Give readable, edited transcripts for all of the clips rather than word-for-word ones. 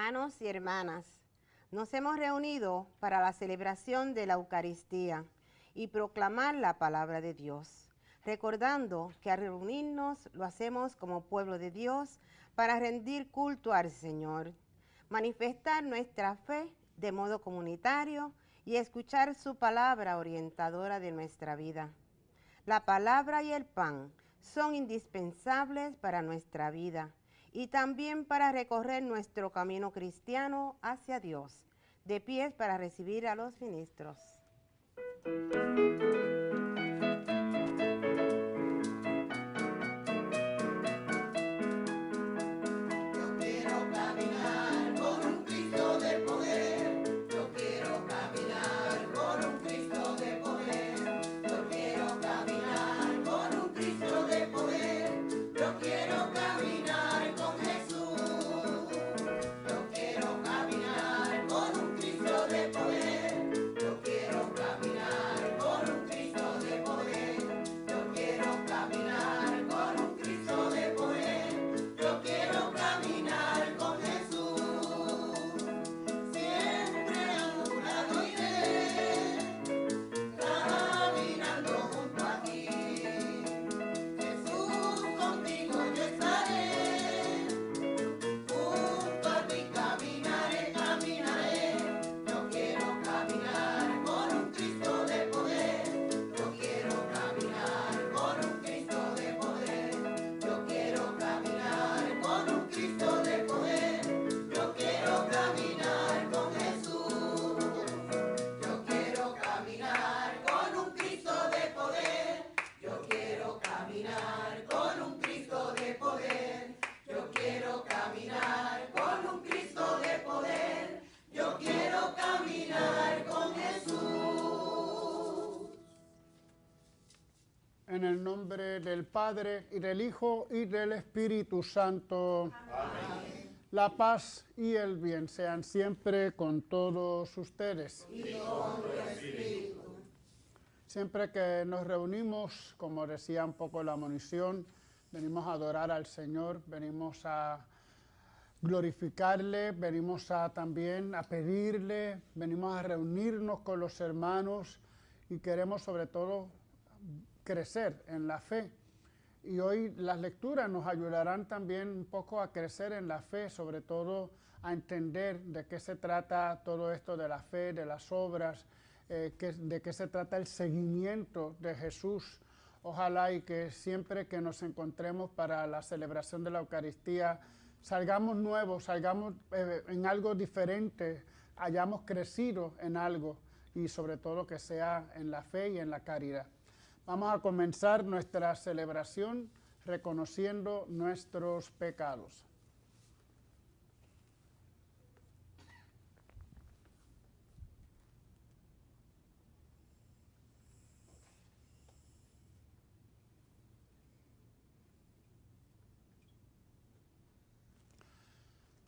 Hermanos y hermanas, nos hemos reunido para la celebración de la Eucaristía y proclamar la palabra de Dios, recordando que al reunirnos lo hacemos como pueblo de Dios para rendir culto al Señor, manifestar nuestra fe de modo comunitario y escuchar su palabra orientadora de nuestra vida. La palabra y el pan son indispensables para nuestra vida y también para recorrer nuestro camino cristiano hacia Dios. De pies para recibir a los ministros. En el nombre del Padre, y del Hijo, y del Espíritu Santo. Amén. La paz y el bien sean siempre con todos ustedes. Y con tu espíritu. Siempre que nos reunimos, como decía un poco la monición, venimos a adorar al Señor, venimos a glorificarle, venimos también a pedirle, venimos a reunirnos con los hermanos y queremos sobre todo crecer en la fe. Y hoy las lecturas nos ayudarán también un poco a crecer en la fe, sobre todo a entender de qué se trata todo esto de la fe, de las obras, de qué se trata el seguimiento de Jesús. Ojalá y que siempre que nos encontremos para la celebración de la Eucaristía salgamos nuevos, salgamos en algo diferente, hayamos crecido en algo y sobre todo que sea en la fe y en la caridad. Vamos a comenzar nuestra celebración reconociendo nuestros pecados.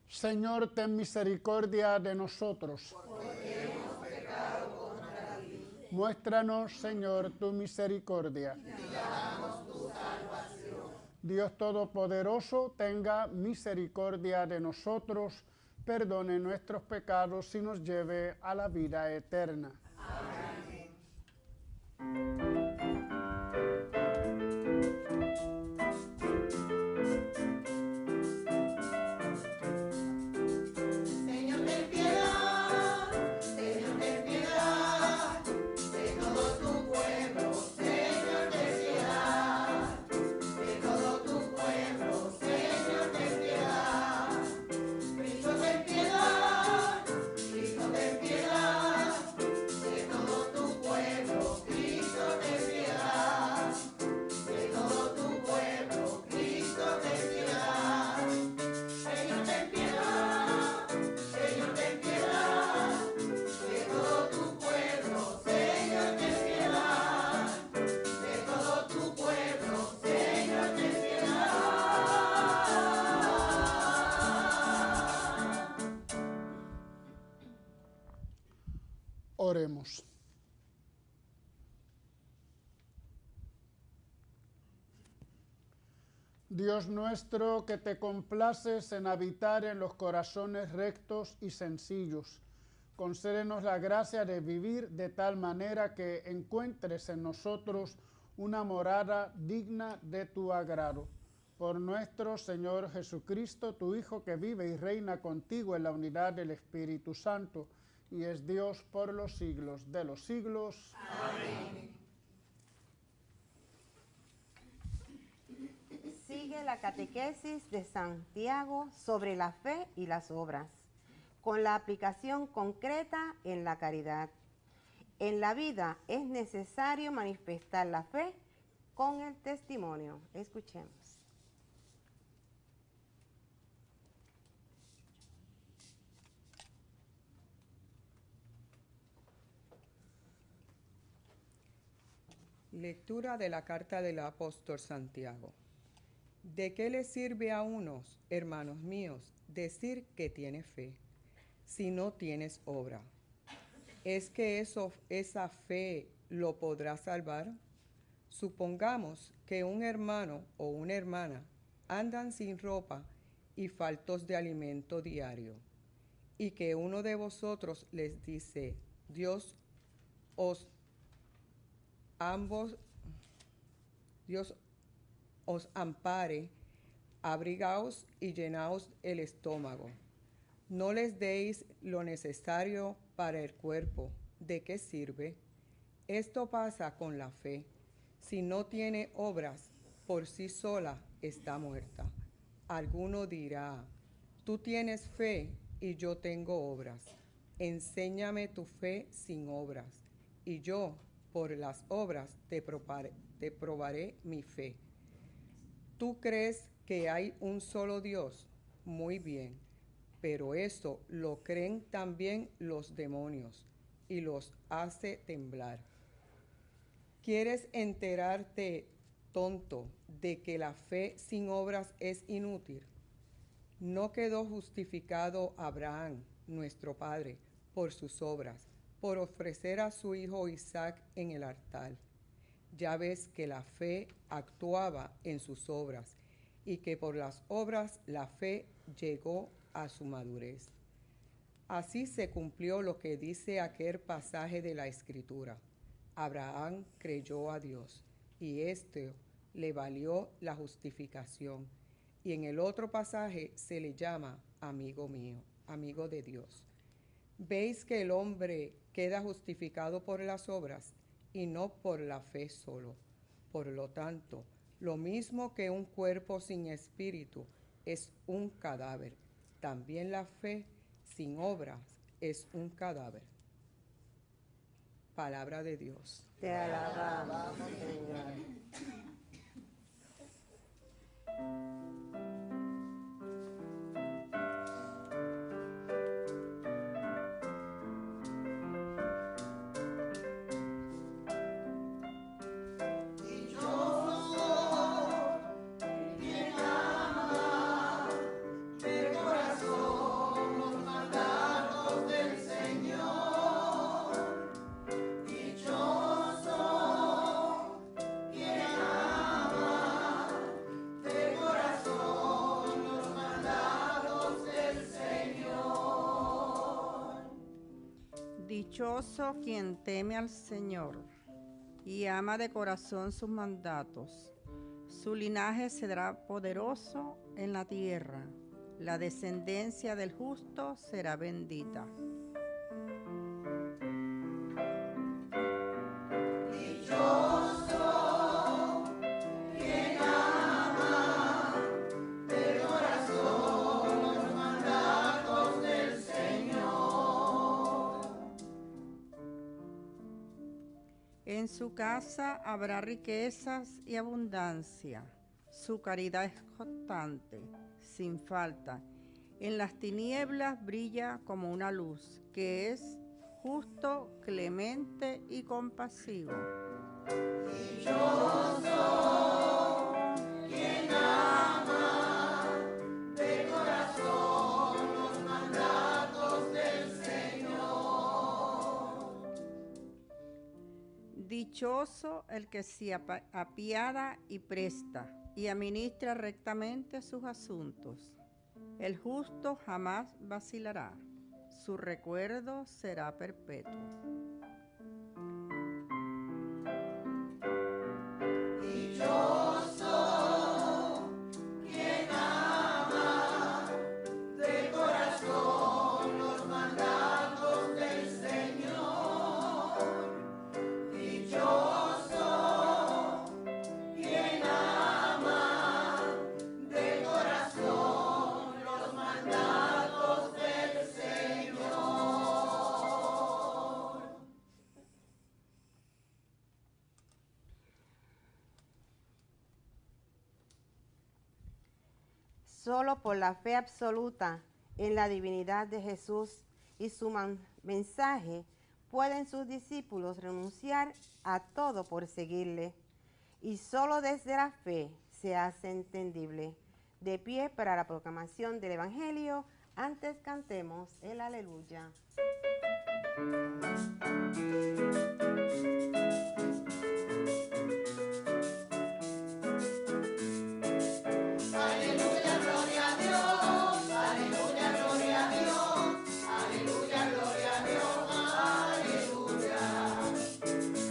Señor, ten misericordia de nosotros. Porque hemos pecado contra ti. Muéstranos, Señor, tu misericordia. Y danos tu salvación. Dios Todopoderoso, tenga misericordia de nosotros, perdone nuestros pecados y nos lleve a la vida eterna. Amén. Señor, ten piedad, Señor, ten piedad, de todo tu pueblo, Señor, ten piedad, de todo tu pueblo, Señor, ten piedad. Cristo, ten piedad, Cristo, ten piedad, de todo tu pueblo, Cristo, ten piedad, de todo tu pueblo, Cristo, ten piedad. Señor, ten piedad, Señor, ten piedad, de todo tu pueblo, Señor, ten piedad, de todo tu pueblo, Señor, ten piedad. Oremos. Dios nuestro, que te complaces en habitar en los corazones rectos y sencillos, concédenos la gracia de vivir de tal manera que encuentres en nosotros una morada digna de tu agrado. Por nuestro Señor Jesucristo, tu Hijo, que vive y reina contigo en la unidad del Espíritu Santo, y es Dios por los siglos de los siglos. Amén. Sigue la catequesis de Santiago sobre la fe y las obras, con la aplicación concreta en la caridad. En la vida es necesario manifestar la fe con el testimonio. Escuchemos. Lectura de la carta del apóstol Santiago. ¿De qué le sirve a unos, hermanos míos, decir que tiene fe, si no tienes obra? ¿Es que esa fe lo podrá salvar? Supongamos que un hermano o una hermana andan sin ropa y faltos de alimento diario, y que uno de vosotros les dice, Dios os ampare, abrigaos y llenaos el estómago. No les deis lo necesario para el cuerpo. ¿De qué sirve? Esto pasa con la fe. Si no tiene obras, por sí sola está muerta. Alguno dirá, tú tienes fe y yo tengo obras. Enséñame tu fe sin obras, y yo, por las obras, te probaré mi fe. ¿Tú crees que hay un solo Dios? Muy bien, pero eso lo creen también los demonios y los hace temblar. ¿Quieres enterarte, tonto, de que la fe sin obras es inútil? ¿No quedó justificado Abraham, nuestro padre, por sus obras, por ofrecer a su hijo Isaac en el altar? Ya ves que la fe actuaba en sus obras y que por las obras la fe llegó a su madurez. Así se cumplió lo que dice aquel pasaje de la Escritura. Abraham creyó a Dios y esto le valió la justificación. Y en el otro pasaje se le llama amigo mío, amigo de Dios. ¿Veis que el hombre queda justificado por las obras y no por la fe solo? Por lo tanto, lo mismo que un cuerpo sin espíritu es un cadáver, también la fe sin obras es un cadáver. Palabra de Dios. Te alabamos, Señor. Dichoso quien teme al Señor y ama de corazón sus mandatos. Su linaje será poderoso en la tierra. La descendencia del justo será bendita. En su casa habrá riquezas y abundancia. Su caridad es constante, sin falta. En las tinieblas brilla como una luz, que es justo, clemente y compasivo. Dichoso el que se apiada y presta, y administra rectamente sus asuntos. El justo jamás vacilará, su recuerdo será perpetuo. Dichoso quien ama de corazón los mandatos del Señor. Dichoso quien ama de corazón los mandatos del Señor. Solo por la fe absoluta en la divinidad de Jesús y su mensaje pueden sus discípulos renunciar a todo por seguirle. Y solo desde la fe se hace entendible. De pie para la proclamación del Evangelio, antes cantemos el aleluya. Aleluya, gloria a Dios. Aleluya, gloria a Dios. Aleluya, gloria a Dios. Aleluya.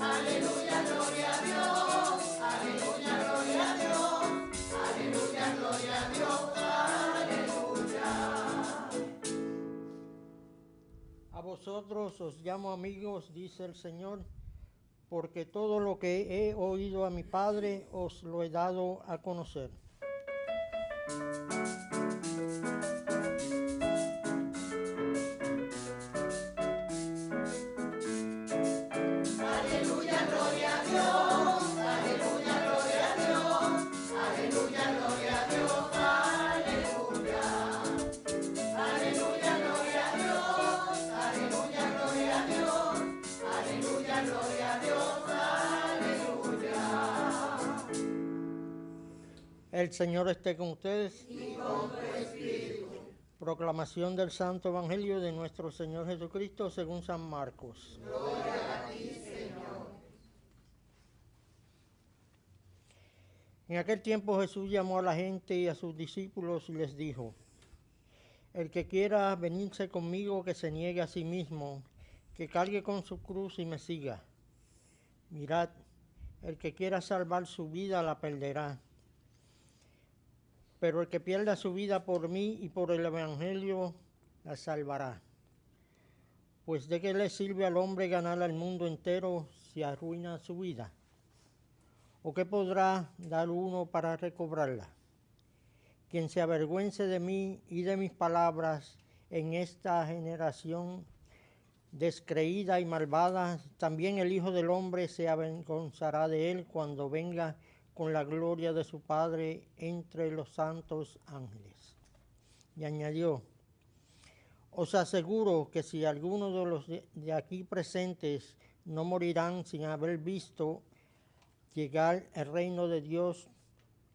Aleluya, gloria a Dios. Aleluya, gloria a Dios. Aleluya, gloria a Dios. Aleluya. A vosotros os llamo amigos, dice el Señor, porque todo lo que he oído a mi Padre os lo he dado a conocer. Aleluya, gloria a Dios. Aleluya, gloria a Dios. Aleluya, gloria a Dios. Aleluya. Aleluya, gloria a Dios. Aleluya, gloria a Dios. Aleluya, gloria a Dios. Aleluya. El Señor esté con ustedes. Y con tu espíritu. Proclamación del Santo Evangelio de nuestro Señor Jesucristo según San Marcos. Gloria a ti, Señor. En aquel tiempo Jesús llamó a la gente y a sus discípulos y les dijo: el que quiera venirse conmigo, que se niegue a sí mismo, que cargue con su cruz y me siga. Mirad, el que quiera salvar su vida la perderá. Pero el que pierda su vida por mí y por el Evangelio la salvará. Pues ¿de qué le sirve al hombre ganar al mundo entero si arruina su vida? ¿O qué podrá dar uno para recobrarla? Quien se avergüence de mí y de mis palabras en esta generación descreída y malvada, también el Hijo del Hombre se avergonzará de él cuando venga con la gloria de su Padre entre los santos ángeles. Y añadió: os aseguro que si alguno de los de aquí presentes no morirán sin haber visto llegar el reino de Dios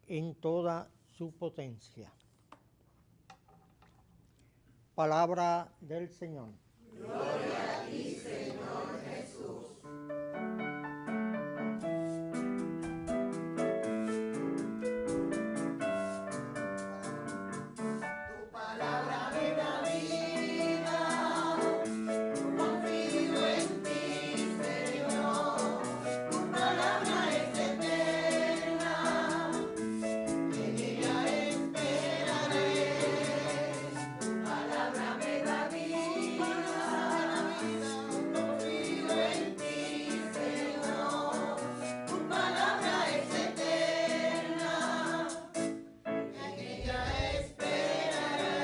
en toda su potencia. Palabra del Señor. Gloria a ti, Señor Jesús. Tu palabra me da vida, confío en ti, Señor. Tu palabra es eterna, en ella esperaré. Tu palabra me da vida, confío en ti, Señor. Tu palabra es eterna, en ella esperaré.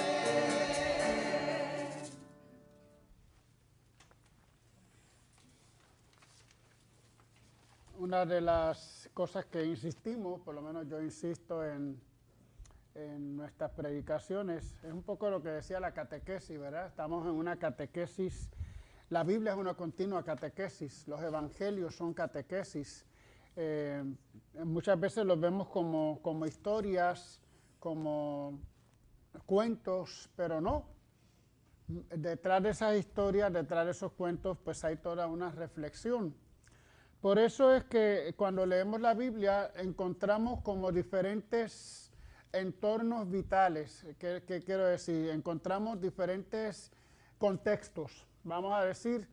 Una de las cosas que insistimos, por lo menos yo insisto en nuestras predicaciones, es un poco lo que decía la catequesis, ¿verdad? Estamos en una catequesis, la Biblia es una continua catequesis, los evangelios son catequesis. Muchas veces los vemos como historias, como cuentos, pero no. Detrás de esas historias, detrás de esos cuentos, pues hay toda una reflexión. Por eso es que cuando leemos la Biblia encontramos como diferentes entornos vitales. ¿Qué quiero decir? Encontramos diferentes contextos, vamos a decir.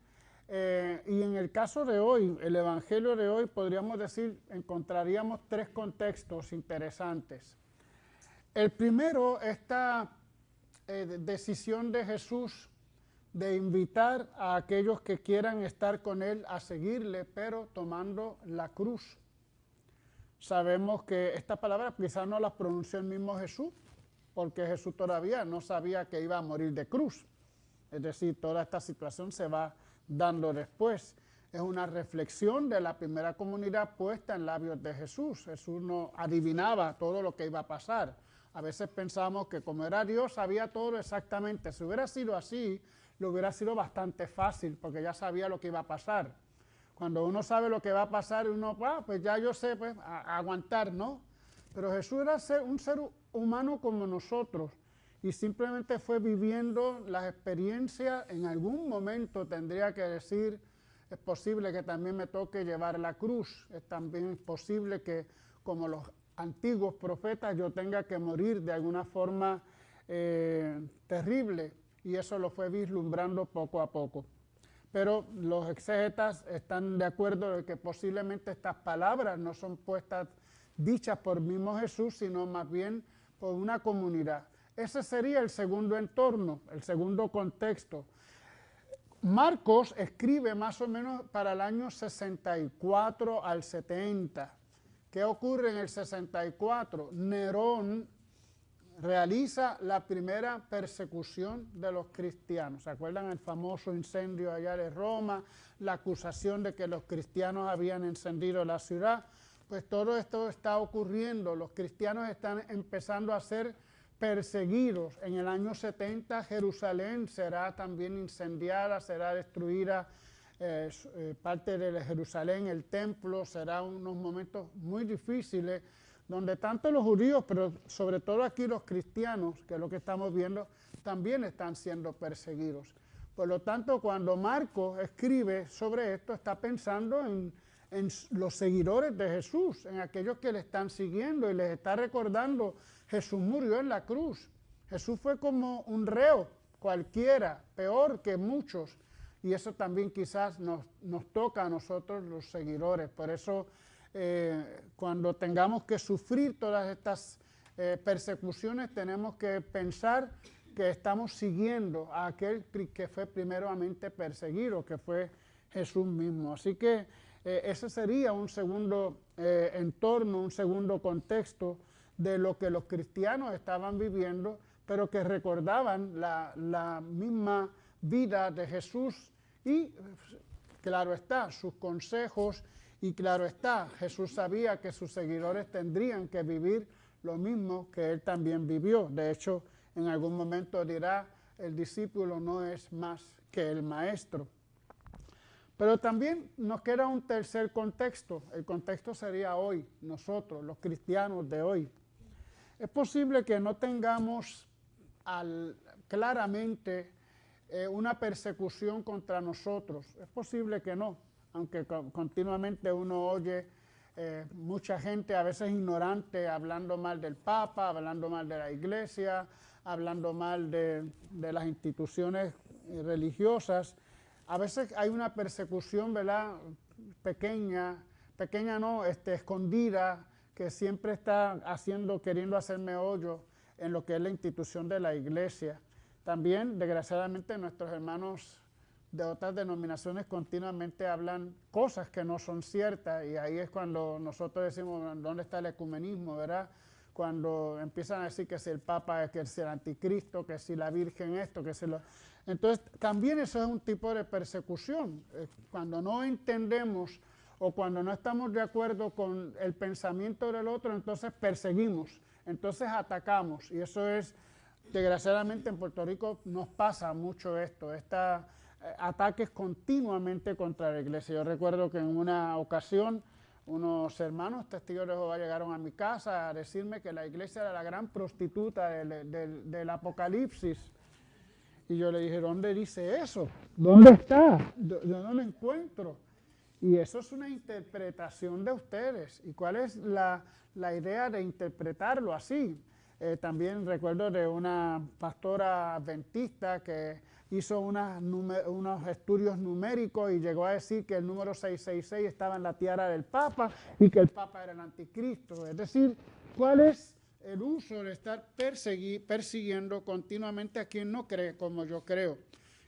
Y en el caso de hoy, el Evangelio de hoy, podríamos decir, encontraríamos tres contextos interesantes. El primero, esta decisión de Jesús de invitar a aquellos que quieran estar con Él a seguirle, pero tomando la cruz. Sabemos que esta palabra quizás no la pronunció el mismo Jesús, porque Jesús todavía no sabía que iba a morir de cruz. Es decir, toda esta situación se va dando después. Es una reflexión de la primera comunidad puesta en labios de Jesús. Jesús no adivinaba todo lo que iba a pasar. A veces pensamos que como era Dios sabía todo exactamente. Si hubiera sido así, le hubiera sido bastante fácil, porque ya sabía lo que iba a pasar. Cuando uno sabe lo que va a pasar, uno, pues ya yo sé, pues, a aguantar, ¿no? Pero Jesús era un ser humano como nosotros, y simplemente fue viviendo las experiencias. En algún momento tendría que decir, es posible que también me toque llevar la cruz, es también posible que, como los antiguos profetas, yo tenga que morir de alguna forma terrible, y eso lo fue vislumbrando poco a poco. Pero los exégetas están de acuerdo de que posiblemente estas palabras no son dichas por mismo Jesús, sino más bien por una comunidad. Ese sería el segundo entorno, el segundo contexto. Marcos escribe más o menos para el año 64 al 70. ¿Qué ocurre en el 64? Nerón realiza la primera persecución de los cristianos. ¿Se acuerdan el famoso incendio allá de Roma? La acusación de que los cristianos habían encendido la ciudad. Pues todo esto está ocurriendo. Los cristianos están empezando a ser perseguidos. En el año 70 Jerusalén será también incendiada, será destruida parte de Jerusalén, el templo. Será unos momentos muy difíciles donde tanto los judíos, pero sobre todo aquí los cristianos, que es lo que estamos viendo, también están siendo perseguidos. Por lo tanto, cuando Marcos escribe sobre esto, está pensando en los seguidores de Jesús, en aquellos que le están siguiendo, y les está recordando, Jesús murió en la cruz. Jesús fue como un reo cualquiera, peor que muchos, y eso también quizás nos toca a nosotros los seguidores. Por eso cuando tengamos que sufrir todas estas persecuciones, tenemos que pensar que estamos siguiendo a aquel que fue primeramente perseguido, que fue Jesús mismo. Así que ese sería un segundo entorno, un segundo contexto de lo que los cristianos estaban viviendo, pero que recordaban la misma vida de Jesús y, claro está, sus consejos. Y claro está, Jesús sabía que sus seguidores tendrían que vivir lo mismo que él también vivió. De hecho, en algún momento dirá, el discípulo no es más que el maestro. Pero también nos queda un tercer contexto. El contexto sería hoy, nosotros, los cristianos de hoy. Es posible que no tengamos claramente una persecución contra nosotros. Es posible que no. Aunque continuamente uno oye mucha gente, a veces ignorante, hablando mal del Papa, hablando mal de la Iglesia, hablando mal de las instituciones religiosas. A veces hay una persecución, ¿verdad?, pequeña no, escondida, que siempre está queriendo hacerme hoyo en lo que es la institución de la Iglesia. También, desgraciadamente, nuestros hermanos de otras denominaciones continuamente hablan cosas que no son ciertas, y ahí es cuando nosotros decimos, ¿dónde está el ecumenismo, verdad? Cuando empiezan a decir que si el Papa, que si el Anticristo, que si la Virgen esto, que si lo... Entonces, también eso es un tipo de persecución. Cuando no entendemos o cuando no estamos de acuerdo con el pensamiento del otro, entonces perseguimos, entonces atacamos, y eso es, desgraciadamente en Puerto Rico nos pasa mucho esto, ataques continuamente contra la iglesia. Yo recuerdo que en una ocasión unos hermanos testigos de Jehová llegaron a mi casa a decirme que la iglesia era la gran prostituta del Apocalipsis. Y yo le dije, ¿dónde dice eso? ¿Dónde está? Yo no lo encuentro. Y eso es una interpretación de ustedes. ¿Y cuál es la idea de interpretarlo así? También recuerdo de una pastora adventista que hizo unos estudios numéricos y llegó a decir que el número 666 estaba en la tiara del Papa y que el Papa era el anticristo. Es decir, ¿cuál es el uso de estar persiguiendo continuamente a quien no cree como yo creo?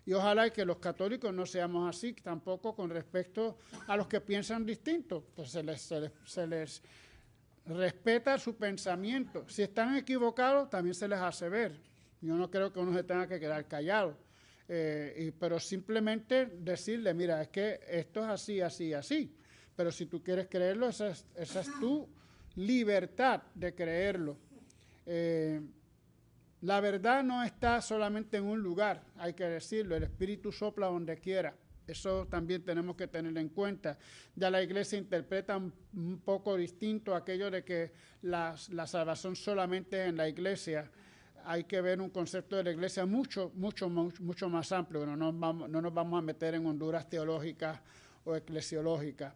Y ojalá que los católicos no seamos así tampoco con respecto a los que piensan distinto. Pues se les respeta su pensamiento. Si están equivocados, también se les hace ver. Yo no creo que uno se tenga que quedar callado. Pero simplemente decirle, mira, es que esto es así, así, así. Pero si tú quieres creerlo, esa es tu libertad de creerlo. La verdad no está solamente en un lugar, hay que decirlo, el Espíritu sopla donde quiera. Eso también tenemos que tener en cuenta. Ya la iglesia interpreta un poco distinto aquello de que la salvación solamente es en la iglesia. Hay que ver un concepto de la iglesia mucho más amplio. No nos vamos a meter en honduras teológicas o eclesiológicas.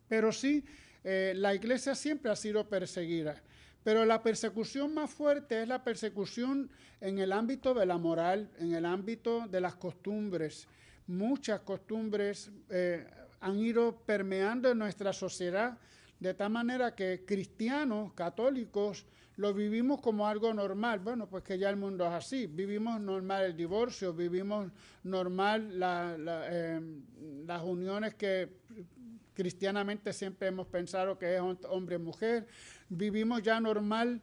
Pero sí, la iglesia siempre ha sido perseguida. Pero la persecución más fuerte es la persecución en el ámbito de la moral, en el ámbito de las costumbres. Muchas costumbres han ido permeando en nuestra sociedad de tal manera que cristianos, católicos, lo vivimos como algo normal. Bueno, pues que ya el mundo es así. Vivimos normal el divorcio, vivimos normal las uniones que cristianamente siempre hemos pensado que es hombre-mujer. Vivimos ya normal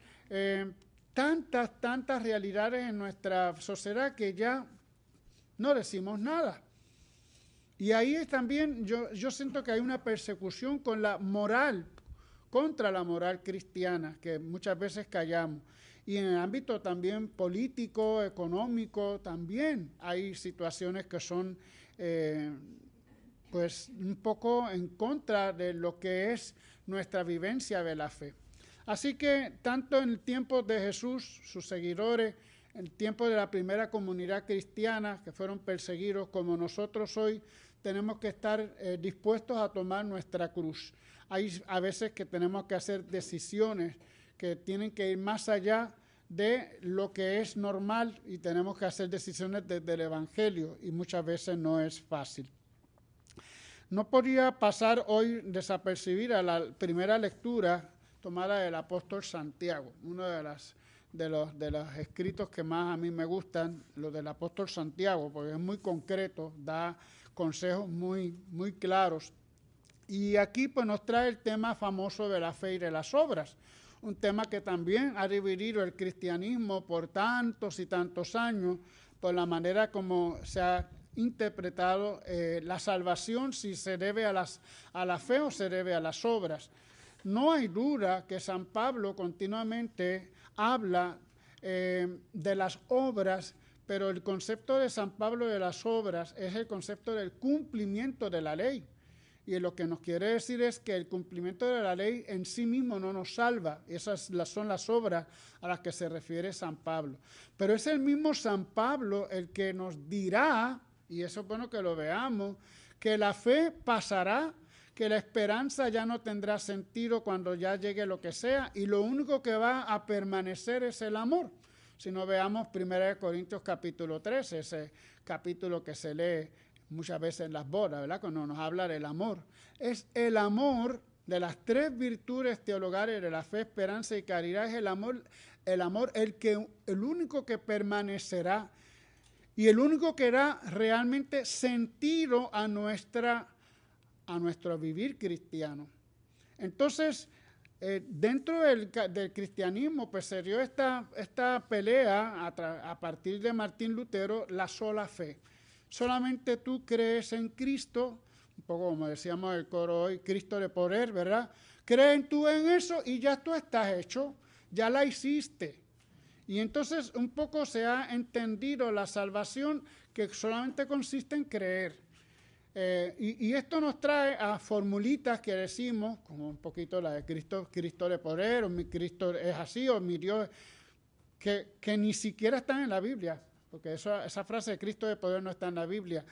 tantas realidades en nuestra sociedad que ya no decimos nada. Y ahí también yo siento que hay una persecución con la moral, contra la moral cristiana, que muchas veces callamos. Y en el ámbito también político, económico, también hay situaciones que son pues un poco en contra de lo que es nuestra vivencia de la fe. Así que tanto en el tiempo de Jesús, sus seguidores, en el tiempo de la primera comunidad cristiana que fueron perseguidos, como nosotros hoy, tenemos que estar dispuestos a tomar nuestra cruz. Hay a veces que tenemos que hacer decisiones que tienen que ir más allá de lo que es normal y tenemos que hacer decisiones desde el Evangelio y muchas veces no es fácil. No podía pasar hoy desapercibida la primera lectura tomada del apóstol Santiago, uno de los escritos que más a mí me gustan, los del apóstol Santiago, porque es muy concreto, da consejos muy claros. Y aquí pues nos trae el tema famoso de la fe y de las obras, un tema que también ha dividido el cristianismo por tantos y tantos años, por la manera como se ha interpretado la salvación, si se debe a la fe o se debe a las obras. No hay duda que San Pablo continuamente habla de las obras, pero el concepto de San Pablo de las obras es el concepto del cumplimiento de la ley. Y lo que nos quiere decir es que el cumplimiento de la ley en sí mismo no nos salva. Esas son las obras a las que se refiere San Pablo. Pero es el mismo San Pablo el que nos dirá, y eso es bueno que lo veamos, que la fe pasará, que la esperanza ya no tendrá sentido cuando ya llegue lo que sea, y lo único que va a permanecer es el amor. Si no veamos 1 Corintios capítulo 13, ese capítulo que se lee muchas veces en las bodas, ¿verdad? Cuando nos habla del amor. Es el amor de las tres virtudes teologales de la fe, esperanza y caridad, es el amor el único que permanecerá y el único que da realmente sentido a nuestro vivir cristiano. Entonces, dentro del cristianismo pues se dio esta pelea a partir de Martín Lutero, la sola fe. Solamente tú crees en Cristo, un poco como decíamos el coro hoy, Cristo de poder, ¿verdad? Creen tú en eso y ya tú estás hecho, ya la hiciste. Y entonces un poco se ha entendido la salvación que solamente consiste en creer. Y esto nos trae a formulitas que decimos, como un poquito la de Cristo de poder, o mi Cristo es así, o mi Dios, que ni siquiera están en la Biblia. Porque esa frase de Cristo de poder no está en la Biblia,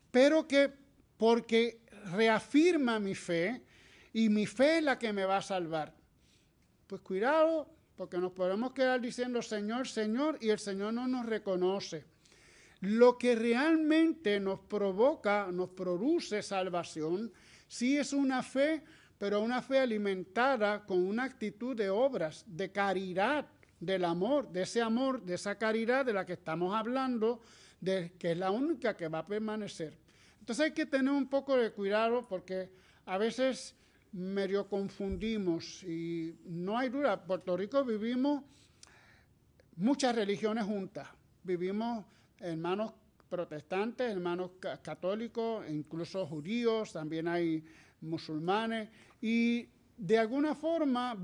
pero que porque reafirma mi fe y mi fe es la que me va a salvar. Pues cuidado, porque nos podemos quedar diciendo Señor, Señor, y el Señor no nos reconoce. Lo que realmente nos provoca, nos produce salvación, sí es una fe, pero una fe alimentada con una actitud de obras, de caridad, del amor, de esa caridad de la que estamos hablando, que es la única que va a permanecer. Entonces hay que tener un poco de cuidado porque a veces medio confundimos y no hay duda, en Puerto Rico vivimos muchas religiones juntas, vivimos hermanos protestantes, hermanos católicos, incluso judíos, también hay musulmanes y de alguna forma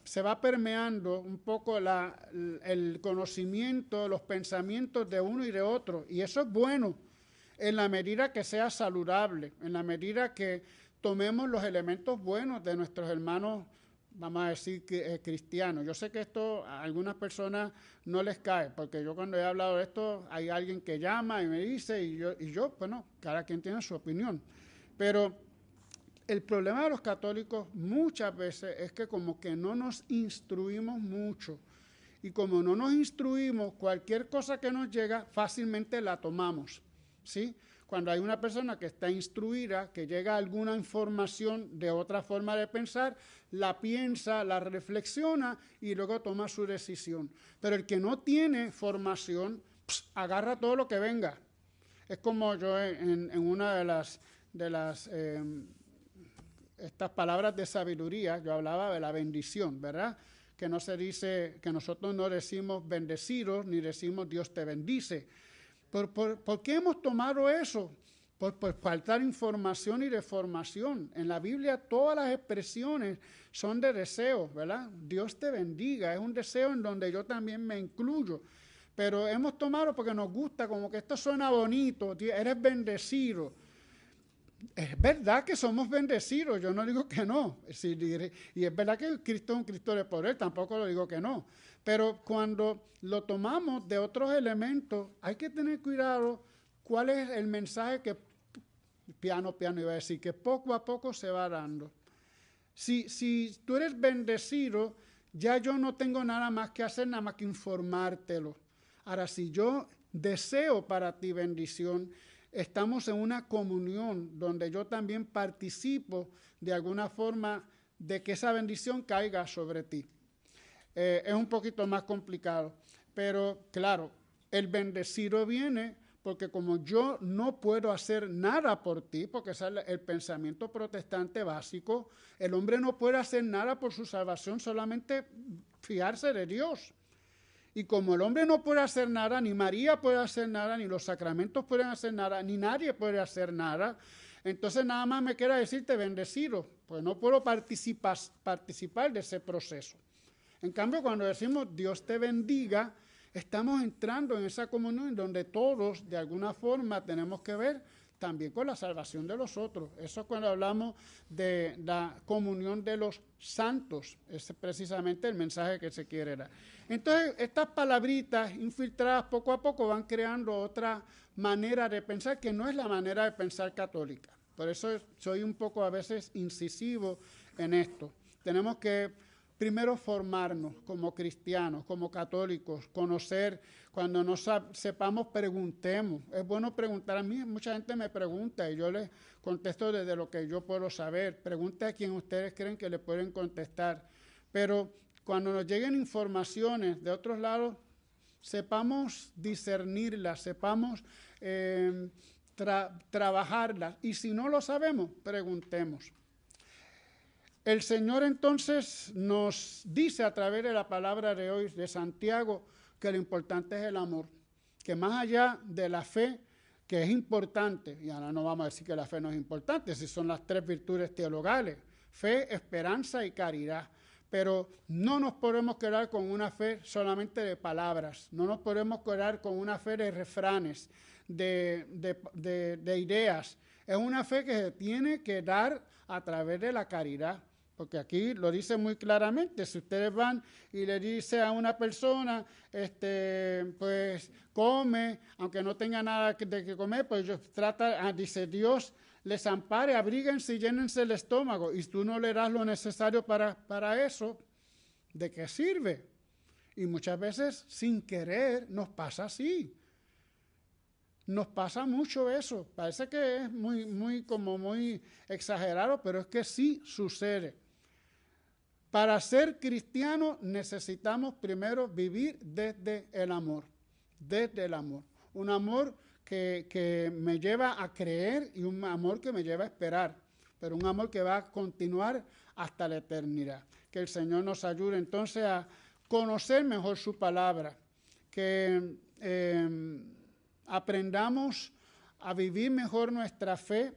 se va permeando un poco el conocimiento, los pensamientos de uno y de otro y eso es bueno en la medida que sea saludable, en la medida que tomemos los elementos buenos de nuestros hermanos, vamos a decir, cristianos. Yo sé que esto a algunas personas no les cae, porque yo cuando he hablado de esto, hay alguien que llama y me dice, y yo bueno, cada quien tiene su opinión. Pero el problema de los católicos muchas veces es que como que no nos instruimos mucho. Y como no nos instruimos, cualquier cosa que nos llega, fácilmente la tomamos, ¿sí? Cuando hay una persona que está instruida, que llega alguna información de otra forma de pensar, la piensa, la reflexiona y luego toma su decisión. Pero el que no tiene formación, agarra todo lo que venga. Es como yo en una de las estas palabras de sabiduría, yo hablaba de la bendición, ¿verdad? Que no se dice, que nosotros no decimos bendecidos, ni decimos Dios te bendice. ¿Por qué hemos tomado eso? Por faltar información y de formación. En la Biblia todas las expresiones son de deseos, ¿verdad? Dios te bendiga, es un deseo en donde yo también me incluyo. Pero hemos tomado porque nos gusta, como que esto suena bonito, eres bendecido. Es verdad que somos bendecidos, yo no digo que no. Y es verdad que Cristo es un Cristo de poder, tampoco lo digo que no. Pero cuando lo tomamos de otros elementos, hay que tener cuidado cuál es el mensaje que, piano iba a decir, que poco a poco se va dando. Si tú eres bendecido, ya yo no tengo nada más que hacer, nada más que informártelo. Ahora, si yo deseo para ti bendición, estamos en una comunión donde yo también participo de alguna forma de que esa bendición caiga sobre ti. Es un poquito más complicado, pero claro, el bendecido viene porque como yo no puedo hacer nada por ti, porque ese es el pensamiento protestante básico, el hombre no puede hacer nada por su salvación, solamente fiarse de Dios. Y como el hombre no puede hacer nada, ni María puede hacer nada, ni los sacramentos pueden hacer nada, ni nadie puede hacer nada, entonces nada más me queda decirte bendecido, pues no puedo participar de ese proceso. En cambio, cuando decimos Dios te bendiga, estamos entrando en esa comunión en donde todos de alguna forma tenemos que ver también con la salvación de los otros. Eso es cuando hablamos de la comunión de los santos. Ese es precisamente el mensaje que se quiere dar. Entonces, estas palabritas infiltradas poco a poco van creando otra manera de pensar que no es la manera de pensar católica. Por eso soy un poco a veces incisivo en esto. Tenemos que primero formarnos como cristianos, como católicos, conocer, cuando no sepamos, preguntemos. Es bueno preguntar. A mí mucha gente me pregunta y yo les contesto desde lo que yo puedo saber. Pregunte a quien ustedes creen que le pueden contestar. Pero cuando nos lleguen informaciones de otros lados, sepamos discernirlas, sepamos trabajarlas. Y si no lo sabemos, preguntemos. El Señor entonces nos dice a través de la palabra de hoy de Santiago que lo importante es el amor, que más allá de la fe, que es importante, y ahora no vamos a decir que la fe no es importante, si son las tres virtudes teologales, fe, esperanza y caridad, pero no nos podemos quedar con una fe solamente de palabras, no nos podemos quedar con una fe de refranes, de ideas, es una fe que se tiene que dar a través de la caridad. porque aquí lo dice muy claramente. Si ustedes van y le dice a una persona, pues come, aunque no tenga nada de que comer, pues dice Dios, les ampare, abríguense y llénense el estómago, y tú no le das lo necesario para eso, ¿de qué sirve? Y muchas veces, sin querer, nos pasa así. Nos pasa mucho eso. Parece que es muy exagerado, pero es que sí sucede. Para ser cristiano necesitamos primero vivir desde el amor. Desde el amor. Un amor que me lleva a creer y un amor que me lleva a esperar. Pero un amor que va a continuar hasta la eternidad. Que el Señor nos ayude entonces a conocer mejor su palabra. Que aprendamos a vivir mejor nuestra fe,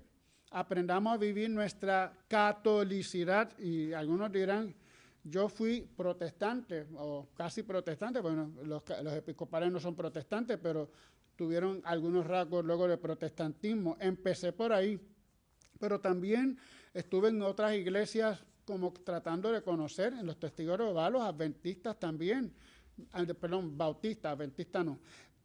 aprendamos a vivir nuestra catolicidad, y algunos dirán, yo fui protestante, o casi protestante, bueno, los episcopales no son protestantes, pero tuvieron algunos rasgos luego de protestantismo. Empecé por ahí, pero también estuve en otras iglesias como tratando de conocer, en los Testigos de Jehová, los adventistas también, bautistas, adventistas no.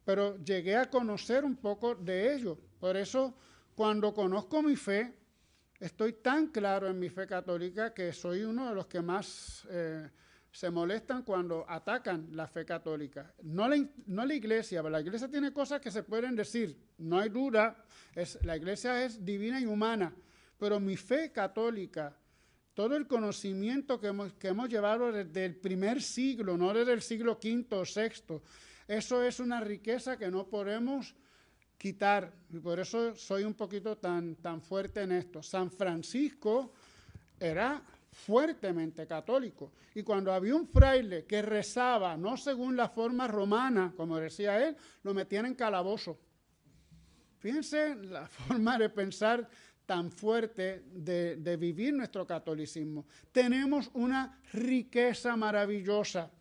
Pero llegué a conocer un poco de ellos. Por eso, cuando conozco mi fe, estoy tan claro en mi fe católica que soy uno de los que más se molestan cuando atacan la fe católica. No la iglesia, pero la iglesia tiene cosas que se pueden decir, no hay duda, la iglesia es divina y humana, pero mi fe católica, todo el conocimiento que hemos llevado desde el primer siglo, no desde el siglo V o VI, eso es una riqueza que no podemos quitar, y por eso soy un poquito tan fuerte en esto. San Francisco era fuertemente católico, y cuando había un fraile que rezaba no según la forma romana, como decía él, lo metían en calabozo. Fíjense la forma de pensar tan fuerte de vivir nuestro catolicismo. Tenemos una riqueza maravillosa.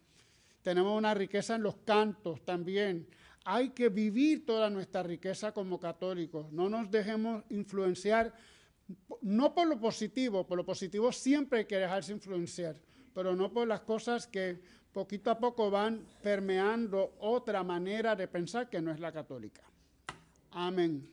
Tenemos una riqueza en los cantos también. Hay que vivir toda nuestra riqueza como católicos. No nos dejemos influenciar, no por lo positivo siempre hay que dejarse influenciar, pero no por las cosas que poquito a poco van permeando otra manera de pensar que no es la católica. Amén.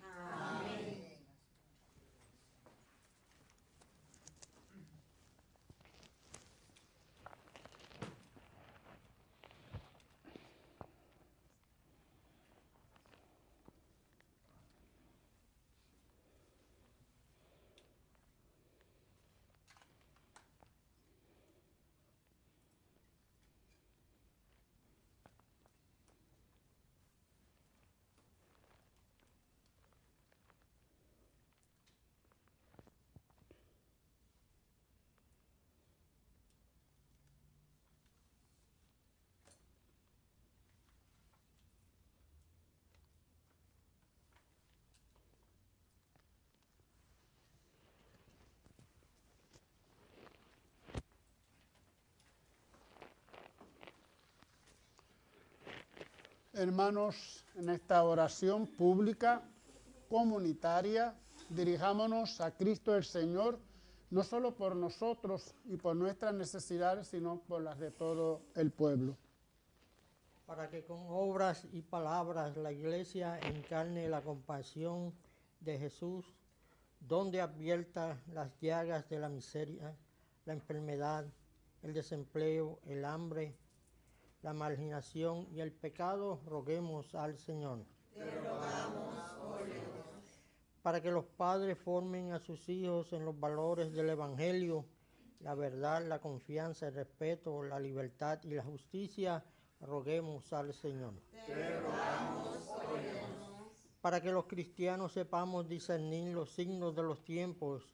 Hermanos, en esta oración pública, comunitaria, dirijámonos a Cristo el Señor, no solo por nosotros y por nuestras necesidades, sino por las de todo el pueblo. Para que con obras y palabras la Iglesia encarne la compasión de Jesús, donde advierta las llagas de la miseria, la enfermedad, el desempleo, el hambre, la marginación y el pecado, roguemos al Señor. Te rogamos, oh Dios. Para que los padres formen a sus hijos en los valores del Evangelio, la verdad, la confianza, el respeto, la libertad y la justicia, roguemos al Señor. Te rogamos, oh Dios. Para que los cristianos sepamos discernir los signos de los tiempos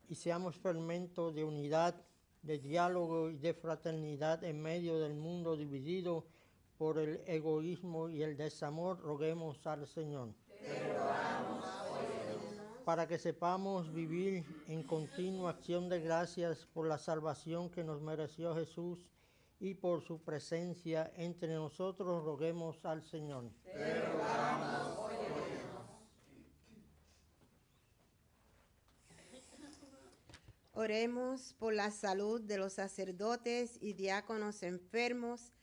y seamos fermento de unidad, de diálogo y de fraternidad en medio del mundo dividido por el egoísmo y el desamor, roguemos al Señor. Te rogamos, oh Dios. Para que sepamos vivir en continua acción de gracias por la salvación que nos mereció Jesús y por su presencia entre nosotros, roguemos al Señor. Te rogamos, oh Dios. Oremos por la salud de los sacerdotes y diáconos enfermos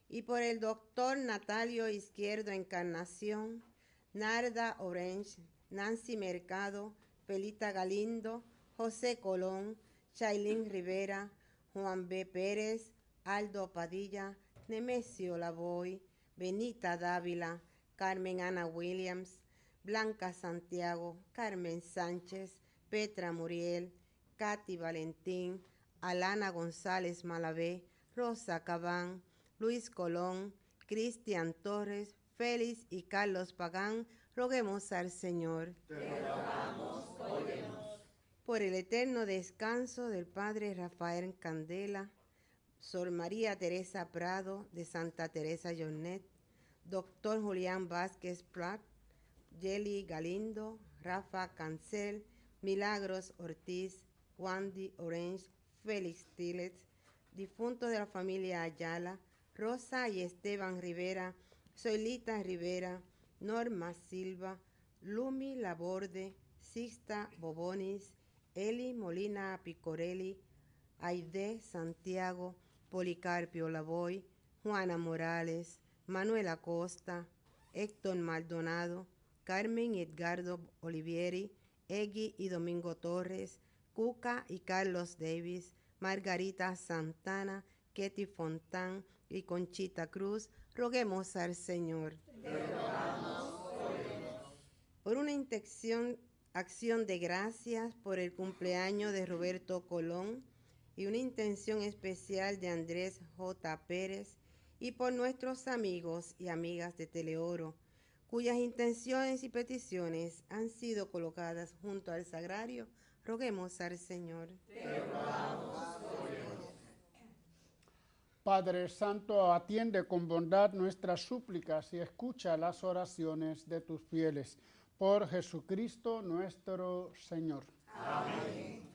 y por el doctor Natalio Izquierdo Encarnación, Narda Orange, Nancy Mercado, Pelita Galindo, José Colón, Chailín Rivera, Juan B. Pérez, Aldo Padilla, Nemesio Lavoy, Benita Dávila, Carmen Ana Williams, Blanca Santiago, Carmen Sánchez, Petra Muriel, Katy Valentín, Alana González Malavé, Rosa Cabán, Luis Colón, Cristian Torres, Félix y Carlos Pagán, roguemos al Señor. Te rogamos, óyenos. Por el eterno descanso del Padre Rafael Candela, Sor María Teresa Prado de Santa Teresa Jornet, Doctor Julián Vázquez Prat, Yeli Galindo, Rafa Cancel, Milagros Ortiz, Wandy Orange, Félix Tillets, difuntos de la familia Ayala, Rosa y Esteban Rivera, Zoilita Rivera, Norma Silva, Lumi Laborde, Sixta Bobonis, Eli Molina Picorelli, Aide Santiago, Policarpio Lavoy, Juana Morales, Manuel Acosta, Héctor Maldonado, Carmen y Edgardo Olivieri, Egui y Domingo Torres, Cuca y Carlos Davis, Margarita Santana, Ketty Fontán y Conchita Cruz, roguemos al Señor. Por una acción de gracias por el cumpleaños de Roberto Colón y una intención especial de Andrés J. Pérez y por nuestros amigos y amigas de Teleoro, cuyas intenciones y peticiones han sido colocadas junto al sagrario, roguemos al Señor. Padre Santo, atiende con bondad nuestras súplicas y escucha las oraciones de tus fieles. Por Jesucristo nuestro Señor. Amén.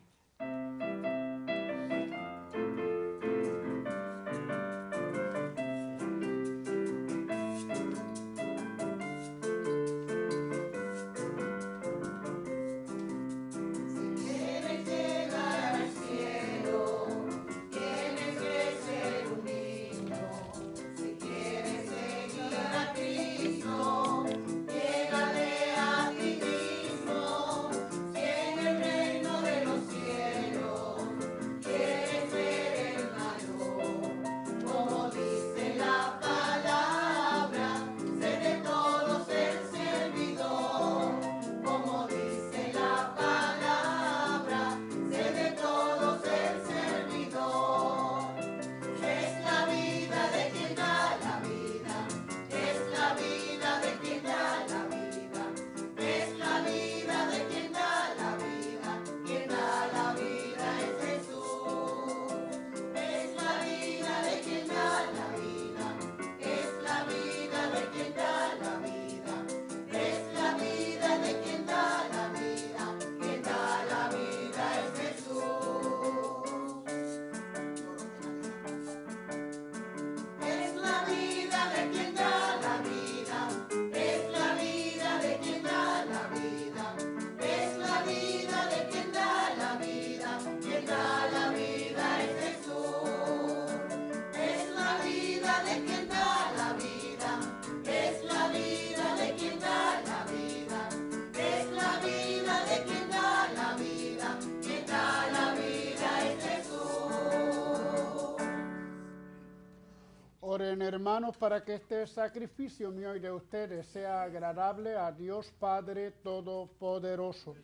Oren, hermanos, para que este sacrificio mío y de ustedes sea agradable a Dios Padre Todopoderoso.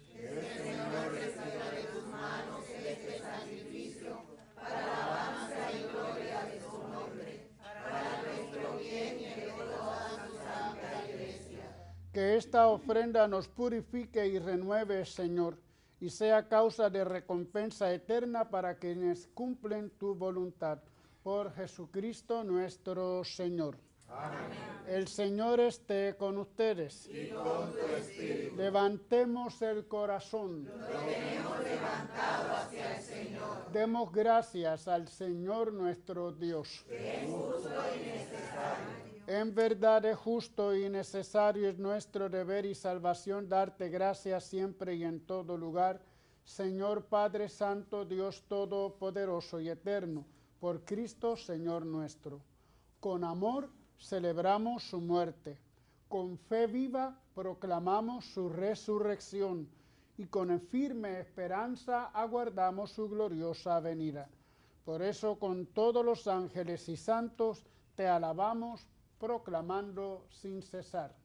Que esta ofrenda nos purifique y renueve, Señor, y sea causa de recompensa eterna para quienes cumplen tu voluntad. Por Jesucristo nuestro Señor. Amén. El Señor esté con ustedes. Y con tu espíritu. Levantemos el corazón. Lo tenemos levantado hacia el Señor. Demos gracias al Señor nuestro Dios. Que es justo y necesario. En verdad es justo y necesario, es nuestro deber y salvación darte gracias siempre y en todo lugar, Señor Padre Santo, Dios Todopoderoso y Eterno, por Cristo, Señor nuestro. Con amor celebramos su muerte, con fe viva proclamamos su resurrección y con firme esperanza aguardamos su gloriosa venida. Por eso con todos los ángeles y santos te alabamos, proclamando sin cesar.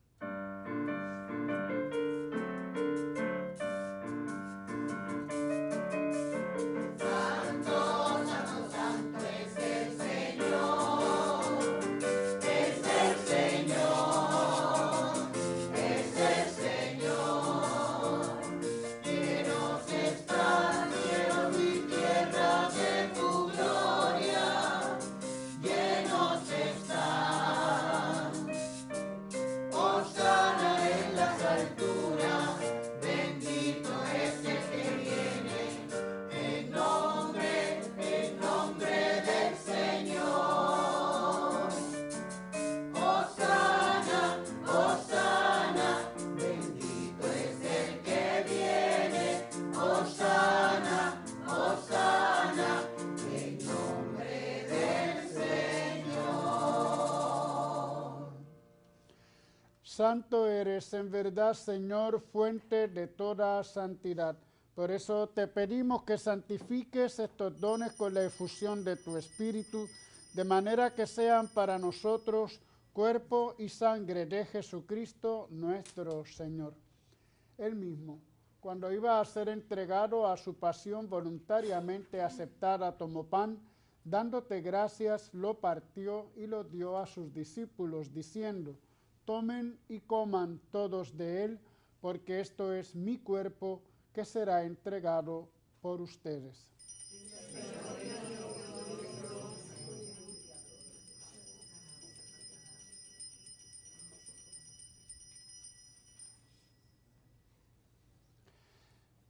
Santo eres en verdad, Señor, fuente de toda santidad. Por eso te pedimos que santifiques estos dones con la efusión de tu Espíritu, de manera que sean para nosotros cuerpo y sangre de Jesucristo nuestro Señor. Él mismo, cuando iba a ser entregado a su pasión voluntariamente aceptada, tomó pan, dándote gracias, lo partió y lo dio a sus discípulos, diciendo: tomen y coman todos de él, porque esto es mi cuerpo que será entregado por ustedes.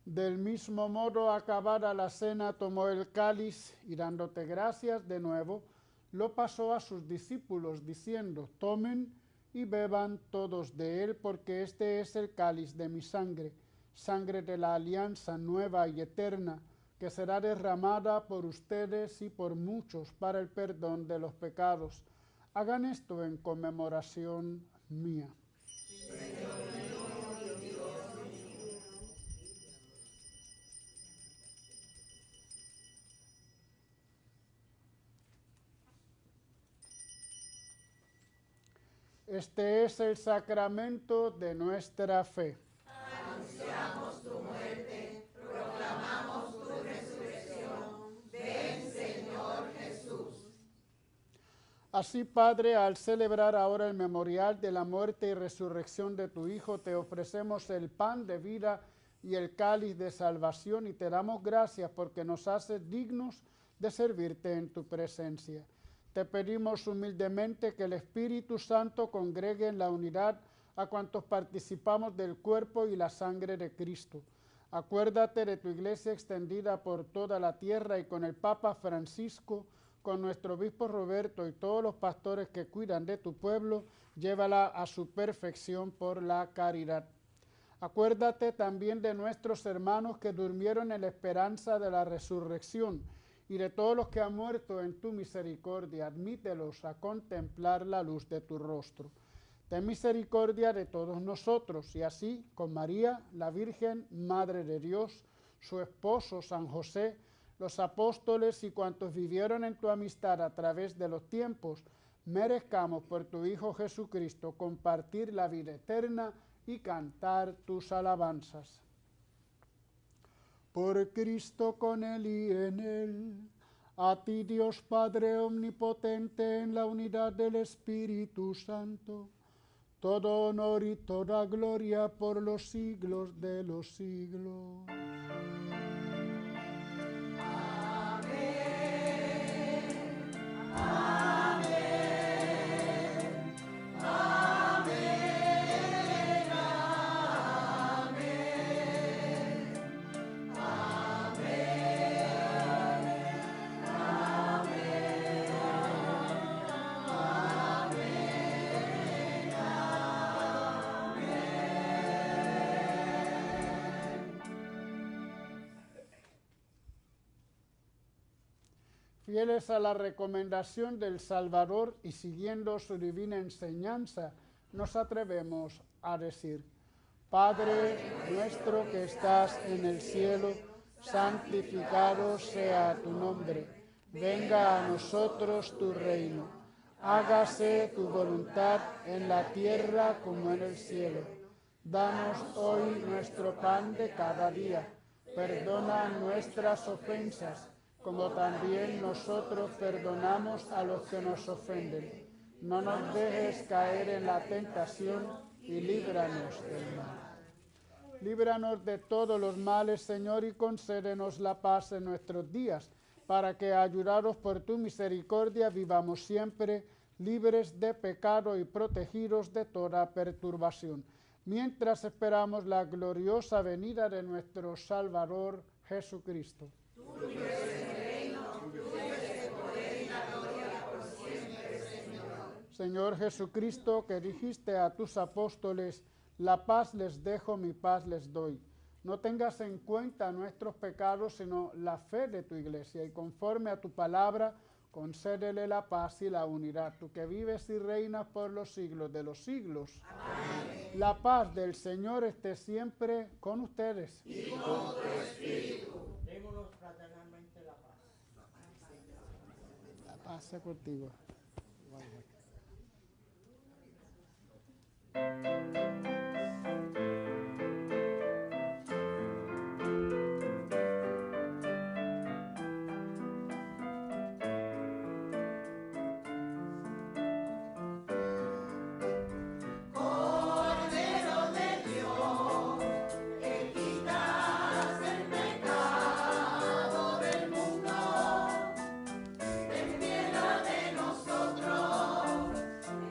Del mismo modo, acabada la cena, tomó el cáliz y dándote gracias de nuevo, lo pasó a sus discípulos, diciendo: tomen y beban todos de él, porque este es el cáliz de mi sangre, sangre de la alianza nueva y eterna, que será derramada por ustedes y por muchos para el perdón de los pecados. Hagan esto en conmemoración mía. Este es el sacramento de nuestra fe. Anunciamos tu muerte, proclamamos tu resurrección. Ven, Señor Jesús. Así, Padre, al celebrar ahora el memorial de la muerte y resurrección de tu Hijo, te ofrecemos el pan de vida y el cáliz de salvación y te damos gracias porque nos haces dignos de servirte en tu presencia. Te pedimos humildemente que el Espíritu Santo congregue en la unidad a cuantos participamos del cuerpo y la sangre de Cristo. Acuérdate de tu iglesia extendida por toda la tierra y con el Papa Francisco, con nuestro obispo Roberto y todos los pastores que cuidan de tu pueblo, llévala a su perfección por la caridad. Acuérdate también de nuestros hermanos que durmieron en la esperanza de la resurrección, y de todos los que han muerto en tu misericordia, admítelos a contemplar la luz de tu rostro. Ten misericordia de todos nosotros, y así, con María, la Virgen, Madre de Dios, su esposo San José, los apóstoles y cuantos vivieron en tu amistad a través de los tiempos, merezcamos por tu Hijo Jesucristo compartir la vida eterna y cantar tus alabanzas. Por Cristo, con Él y en Él, a ti Dios Padre omnipotente, en la unidad del Espíritu Santo, todo honor y toda gloria por los siglos de los siglos. Fieles a la recomendación del Salvador y siguiendo su divina enseñanza, nos atrevemos a decir: Padre nuestro que estás en el cielo, santificado sea tu nombre. Venga a nosotros tu reino. Hágase tu voluntad en la tierra como en el cielo. Danos hoy nuestro pan de cada día. Perdona nuestras ofensas, como también nosotros perdonamos a los que nos ofenden. No nos dejes caer en la tentación y líbranos del mal. Líbranos de todos los males, Señor, y concédenos la paz en nuestros días, para que, ayudados por tu misericordia, vivamos siempre libres de pecado y protegidos de toda perturbación, mientras esperamos la gloriosa venida de nuestro Salvador Jesucristo. Señor Jesucristo, que dijiste a tus apóstoles: la paz les dejo, mi paz les doy. No tengas en cuenta nuestros pecados, sino la fe de tu iglesia, y conforme a tu palabra, concédele la paz y la unidad, tú que vives y reinas por los siglos de los siglos. Amén. La paz del Señor esté siempre con ustedes. Y con tu espíritu. Démonos fraternalmente la paz. La paz sea contigo. Cordero de Dios, que quitas el pecado del mundo, ten piedad de nosotros,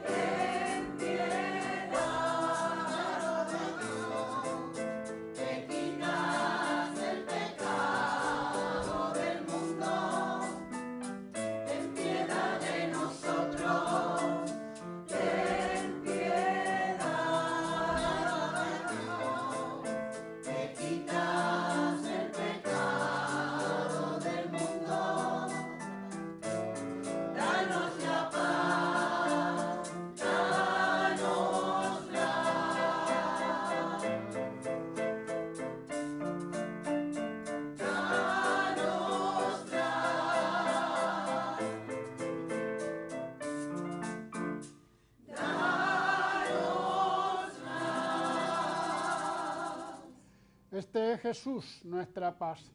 ten piedad de Dios, que quitas el pecado del mundo, ten piedad de nosotros. Ten piedad de Dios, que quitas el pecado del mundo. Danos la paz, danosla. Este es Jesús, nuestra paz.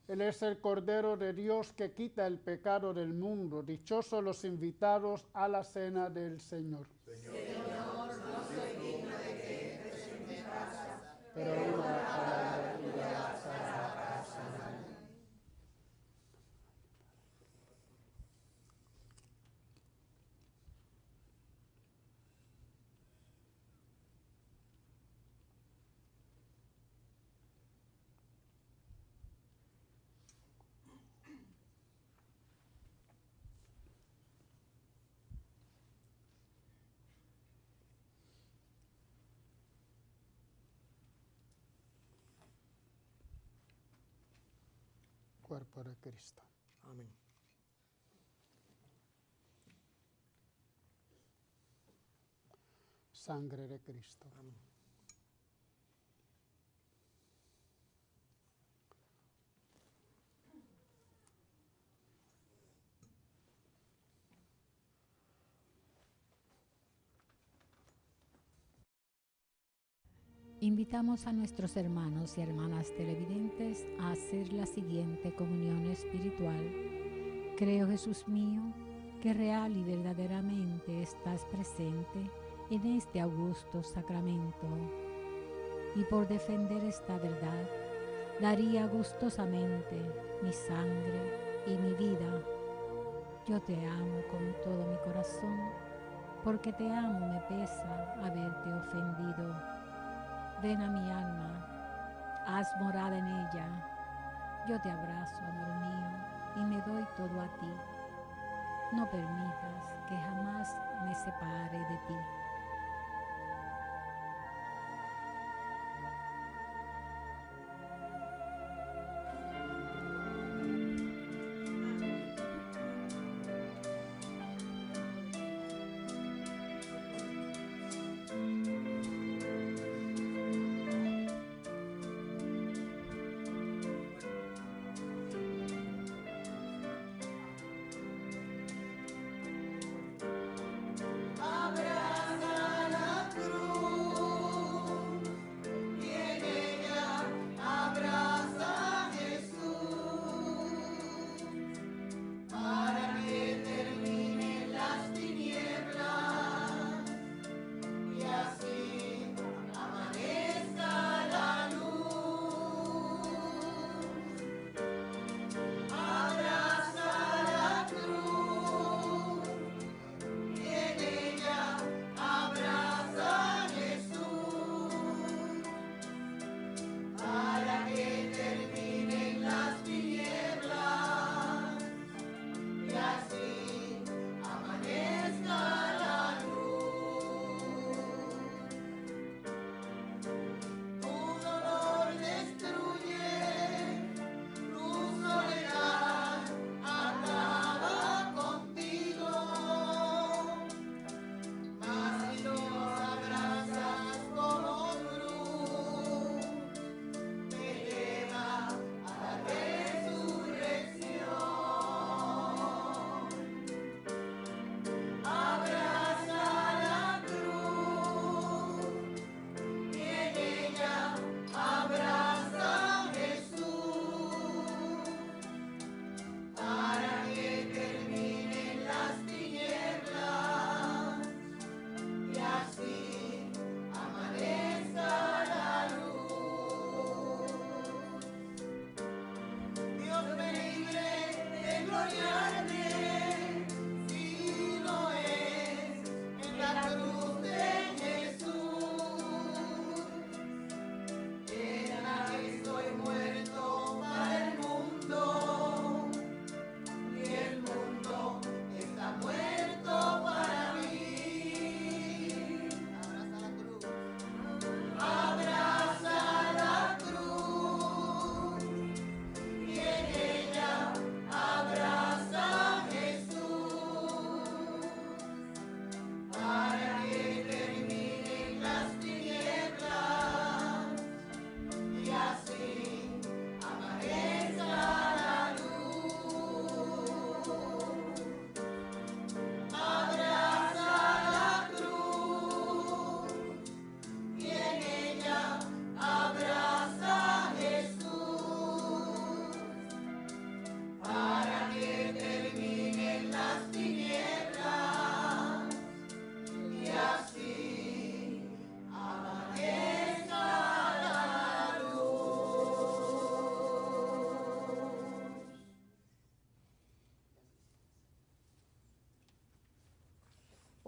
Él es el Cordero de Dios que quita el pecado del mundo. Dichosos los invitados a la cena del Señor. Señor, no soy digno de que entres en mi casa, pero una palabra tuya bastará. Cuerpo de Cristo. Amén. Sangre de Cristo. Amén. Invitamos a nuestros hermanos y hermanas televidentes a hacer la siguiente comunión espiritual. Creo, Jesús mío, que real y verdaderamente estás presente en este augusto sacramento. Y por defender esta verdad, daría gustosamente mi sangre y mi vida. Yo te amo con todo mi corazón, porque te amo me pesa haberte ofendido. Ven a mi alma, haz morada en ella. Yo te abrazo, amor mío, y me doy todo a ti. No permitas que jamás me separe de ti.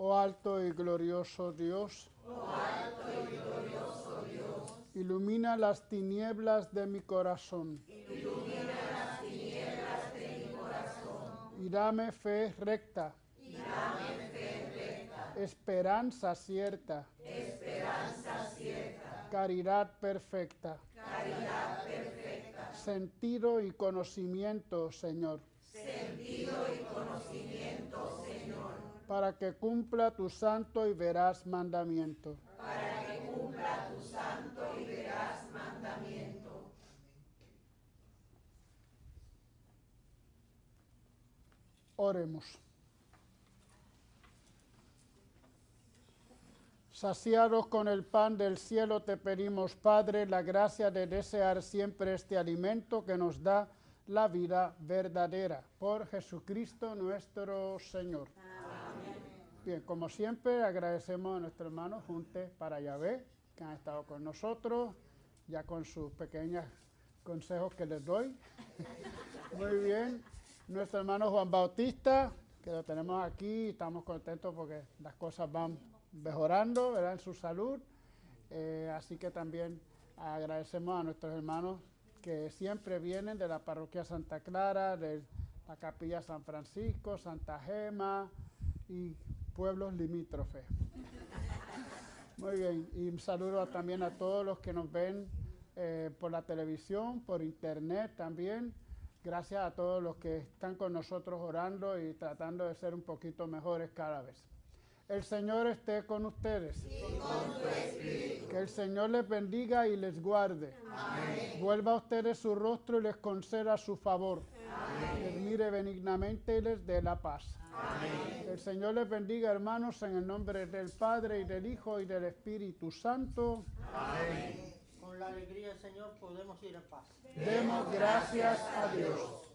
Oh alto y glorioso Dios, ilumina las tinieblas de mi corazón. Y dame fe recta. Esperanza cierta. Caridad perfecta. Sentido y conocimiento, Señor. Para que cumpla tu santo y veraz mandamiento. Oremos. Saciados con el pan del cielo, te pedimos, Padre, la gracia de desear siempre este alimento que nos da la vida verdadera. Por Jesucristo nuestro Señor. Amén. Bien, como siempre, agradecemos a nuestros hermanos Junte para Yahvé, que han estado con nosotros, ya con sus pequeños consejos que les doy. Muy bien. Nuestro hermano Juan Bautista, que lo tenemos aquí, estamos contentos porque las cosas van mejorando, ¿verdad?, en su salud. Así que también agradecemos a nuestros hermanos que siempre vienen de la parroquia Santa Clara, de la capilla San Francisco, Santa Gema y pueblos limítrofes. Muy bien, y un saludo también a todos los que nos ven por la televisión, por internet también. Gracias a todos los que están con nosotros orando y tratando de ser un poquito mejores cada vez. El Señor esté con ustedes. Y con tu espíritu. Que el Señor les bendiga y les guarde. Amén. Vuelva a ustedes su rostro y les conceda su favor. Amén. Les mire benignamente y les dé la paz. Amén. Que el Señor les bendiga, hermanos, en el nombre del Padre y del Hijo y del Espíritu Santo. Amén. Con la alegría del Señor podemos ir en paz. Demos gracias a Dios.